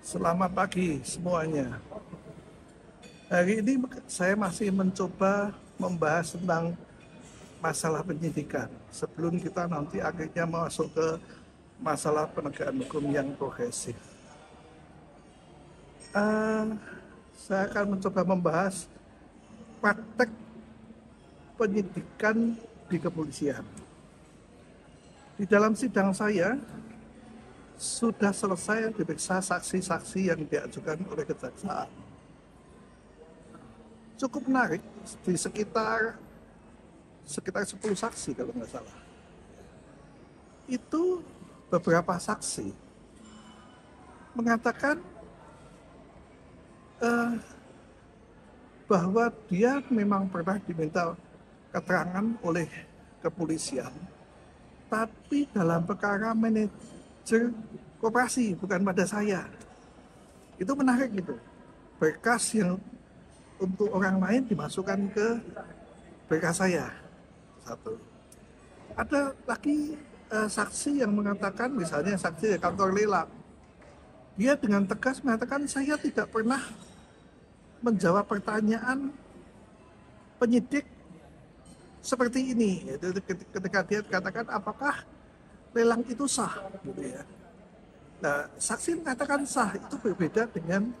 Selamat pagi semuanya. Hari ini saya masih mencoba membahas tentang masalah penyidikan sebelum kita nanti akhirnya masuk ke masalah penegakan hukum yang progresif. Eh, saya akan mencoba membahas praktek penyidikan di kepolisian. Di dalam sidang saya sudah selesai diperiksa saksi-saksi yang diajukan oleh kejaksaan. Cukup menarik, di sekitar 10 saksi kalau nggak salah. Itu beberapa saksi mengatakan bahwa dia memang pernah diminta keterangan oleh kepolisian, tapi dalam perkara manajer koperasi, bukan pada saya. Itu menarik gitu. Berkas yang untuk orang lain dimasukkan ke berkas saya. Satu. Ada lagi saksi yang mengatakan, misalnya saksi di kantor lelang, dia dengan tegas mengatakan saya tidak pernah menjawab pertanyaan penyidik seperti ini. Ketika dia katakan apakah lelang itu sah, gitu ya. Nah, saksi mengatakan sah, itu berbeda dengan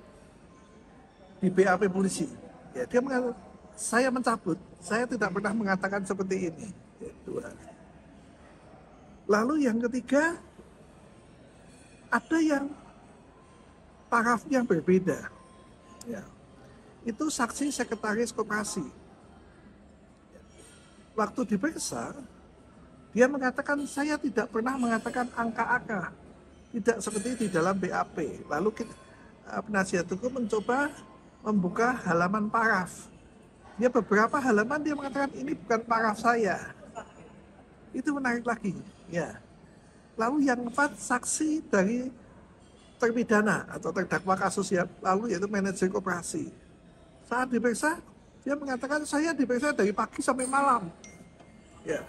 di BAP polisi. Ya, dia mengatakan saya mencabut, saya tidak pernah mengatakan seperti ini. Ya, dua. Lalu yang ketiga, ada yang parafnya berbeda. Ya. Itu saksi sekretaris koperasi. Waktu diperiksa, dia mengatakan saya tidak pernah mengatakan angka-angka, tidak seperti di dalam BAP. Lalu penasihat hukum mencoba membuka halaman paraf. Dia beberapa halaman dia mengatakan ini bukan paraf saya. Itu menarik lagi. Ya. Lalu yang keempat, saksi dari terpidana atau terdakwa kasus yang lalu, yaitu manajer koperasi. Saat diperiksa, dia mengatakan saya diperiksa dari pagi sampai malam. Ya.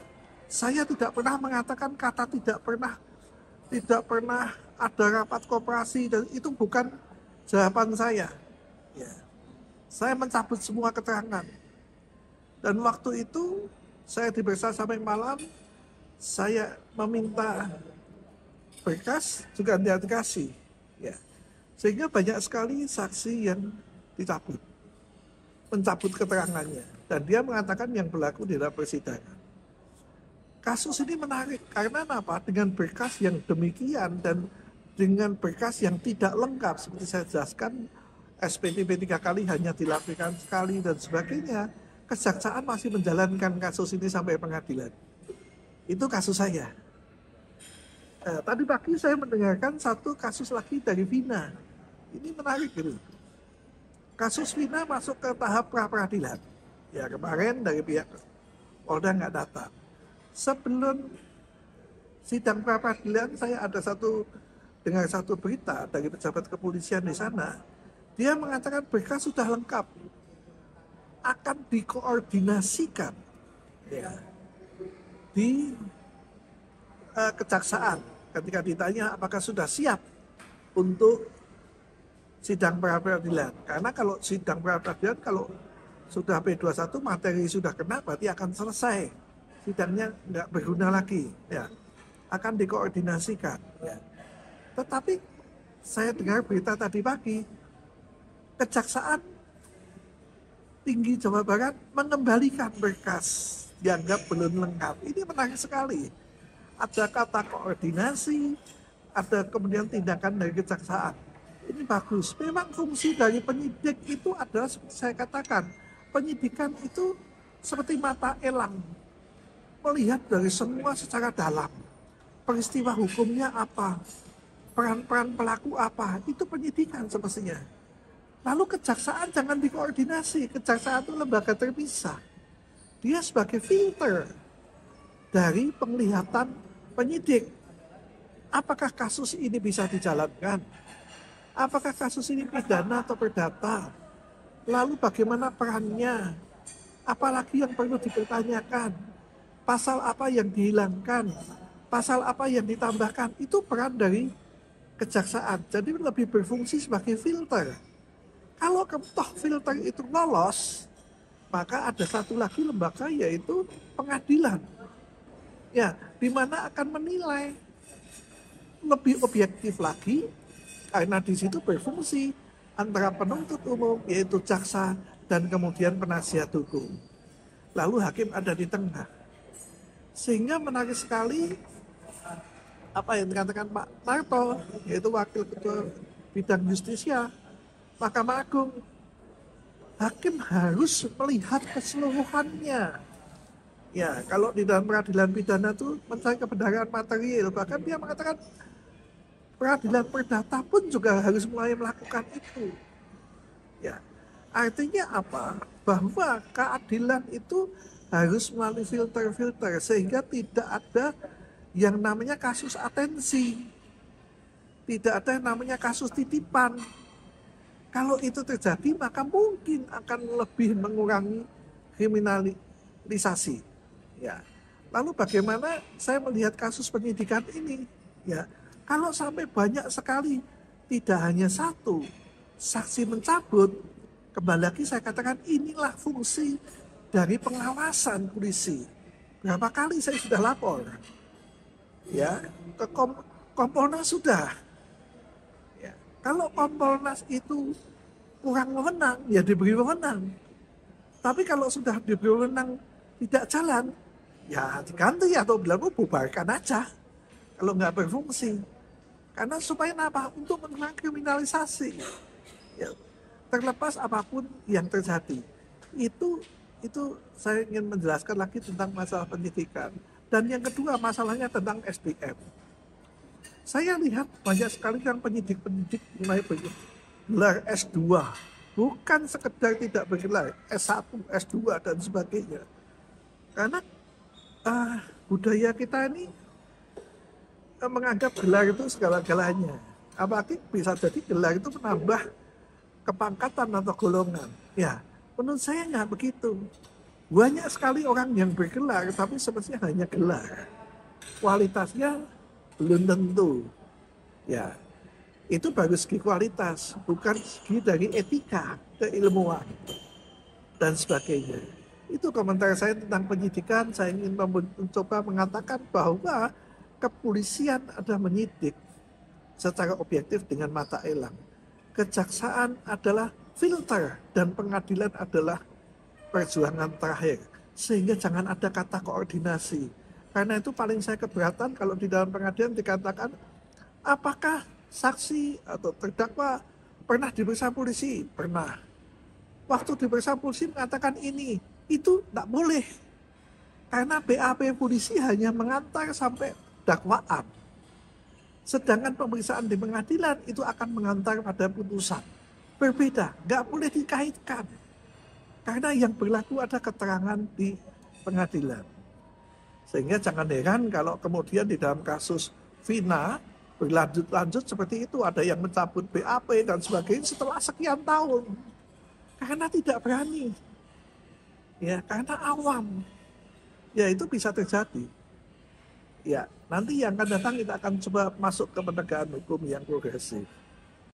Saya tidak pernah mengatakan kata tidak pernah ada rapat koperasi, dan itu bukan jawaban saya. Ya. Saya mencabut semua keterangan. Dan waktu itu saya diperiksa sampai malam, saya meminta berkas juga tidak dikasih. Ya. Sehingga banyak sekali saksi yang dicabut, mencabut keterangannya. Dan dia mengatakan yang berlaku di dalam persidangan. Kasus ini menarik karena apa? Dengan berkas yang demikian dan dengan berkas yang tidak lengkap, seperti saya jelaskan, SPDP 3 kali hanya dilakukan sekali dan sebagainya, kejaksaan masih menjalankan kasus ini sampai pengadilan. Itu kasus saya. Tadi pagi saya mendengarkan satu kasus lagi dari Vina. Ini menarik gitu. Kasus Vina masuk ke tahap pra-peradilan. Ya, kemarin dari pihak Polda nggak datang. Sebelum sidang pra-peradilan, saya ada dengar satu berita dari pejabat kepolisian di sana. Dia mengatakan berkas sudah lengkap, akan dikoordinasikan ya, di kejaksaan. Ketika ditanya apakah sudah siap untuk sidang pra-peradilan. Karena kalau sidang pra-peradilan, kalau sudah P21 materi sudah kena, berarti akan selesai. Sidangnya nggak berguna lagi. Ya. Akan dikoordinasikan. Ya. Tetapi saya dengar berita tadi pagi, Kejaksaan Tinggi Jawa Barat mengembalikan berkas dianggap belum lengkap. Ini menarik sekali. Ada kata koordinasi, ada kemudian tindakan dari kejaksaan. Ini bagus. Memang fungsi dari penyidik itu adalah seperti saya katakan, penyidikan itu seperti mata elang, melihat dari semua secara dalam. Peristiwa hukumnya apa, peran-peran pelaku apa, itu penyidikan semestinya. Lalu kejaksaan jangan dikoordinasi. Kejaksaan itu lembaga terpisah. Dia sebagai filter dari penglihatan penyidik. Apakah kasus ini bisa dijalankan? Apakah kasus ini pidana atau perdata? Lalu bagaimana perannya? Apalagi yang perlu dipertanyakan? Pasal apa yang dihilangkan? Pasal apa yang ditambahkan? Itu peran dari kejaksaan. Jadi lebih berfungsi sebagai filter. Kalau toh filter itu lolos, maka ada satu lagi lembaga yaitu pengadilan. Ya, di mana akan menilai lebih objektif lagi karena di situ berfungsi antara penuntut umum yaitu jaksa dan kemudian penasihat hukum. Lalu hakim ada di tengah. Sehingga menarik sekali apa yang dikatakan Pak Tarto, yaitu Wakil Ketua Bidang Justisia Mahkamah Agung. Hakim harus melihat keseluruhannya. Ya, kalau di dalam peradilan pidana itu mencari kebenaran material, bahkan dia mengatakan peradilan perdata pun juga harus mulai melakukan itu. Ya, artinya apa? Bahwa keadilan itu harus melalui filter-filter sehingga tidak ada yang namanya kasus atensi, tidak ada yang namanya kasus titipan. Kalau itu terjadi maka mungkin akan lebih mengurangi kriminalisasi. Ya. Lalu bagaimana saya melihat kasus penyidikan ini? Ya, kalau sampai banyak sekali, tidak hanya satu saksi mencabut, kembali lagi saya katakan inilah fungsi dari pengawasan polisi. Berapa kali saya sudah lapor, ya, ke Kompolnas sudah. Ya. Kalau Kompolnas itu kurang wewenang, ya diberi wewenang. Tapi kalau sudah diberi wewenang tidak jalan, ya diganti atau bilang bubarkan aja. Kalau nggak berfungsi. Karena supaya apa? Untuk mengurangi kriminalisasi. Ya, terlepas apapun yang terjadi. Itu saya ingin menjelaskan lagi tentang masalah penyidikan. Dan yang kedua masalahnya tentang SDM. Saya lihat banyak sekali yang penyidik-penyidik mulai bergelar S2. Bukan sekedar tidak bergelar S1, S2 dan sebagainya. Karena budaya kita ini menganggap gelar itu segala-galanya. Apalagi bisa jadi gelar itu menambah kepangkatan atau golongan. Ya, menurut saya nggak begitu. Banyak sekali orang yang bergelar, tapi sebenarnya hanya gelar. Kualitasnya belum tentu. Ya, itu baru segi kualitas, bukan segi dari etika, keilmuan, dan sebagainya. Itu komentar saya tentang penyidikan. Saya ingin mencoba mengatakan bahwa kepolisian ada menyidik secara objektif dengan mata elang. Kejaksaan adalah filter dan pengadilan adalah perjuangan terakhir. Sehingga jangan ada kata koordinasi. Karena itu paling saya keberatan kalau di dalam pengadilan dikatakan apakah saksi atau terdakwa pernah diperiksa polisi? Pernah. Waktu diperiksa polisi mengatakan ini, itu tidak boleh. Karena BAP polisi hanya mengantar sampai dakwaan. Sedangkan pemeriksaan di pengadilan itu akan mengantar pada putusan. Berbeda, nggak boleh dikaitkan. Karena yang berlaku ada keterangan di pengadilan. Sehingga jangan heran kalau kemudian di dalam kasus Vina berlanjut-lanjut seperti itu. Ada yang mencabut BAP dan sebagainya setelah sekian tahun. Karena tidak berani. Ya, karena awam. Ya, itu bisa terjadi. Ya, nanti yang akan datang kita akan coba masuk ke penegakan hukum yang progresif.